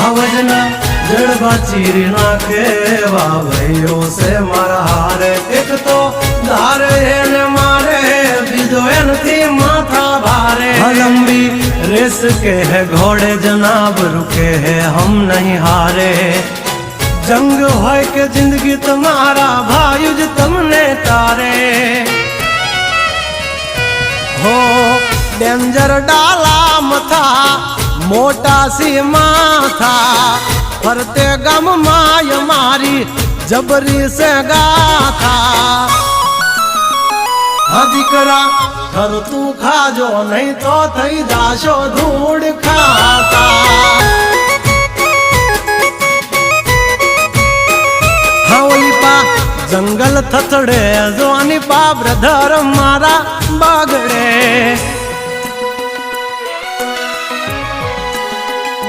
आवजना जड़बा चीरी नाखे भाइयों से मारा हारे एक तो धारे ने मारे बीजो एनथी माथा भारे लंबी रेस के है घोड़े जनाब रुके है हम नहीं हारे जंग होय के जिंदगी तुम्हारा भायुज तुमने तारे हो डेंजर डाला मथा मोटा सी माथा फरते गम माय मारी जबरी से गाथा दीकरा घर तू खाजो नहीं तो थई जाशो धूड़ खाता हावली पा जंगल थथड़े जोनी पा ब्रदर मारा बागड़े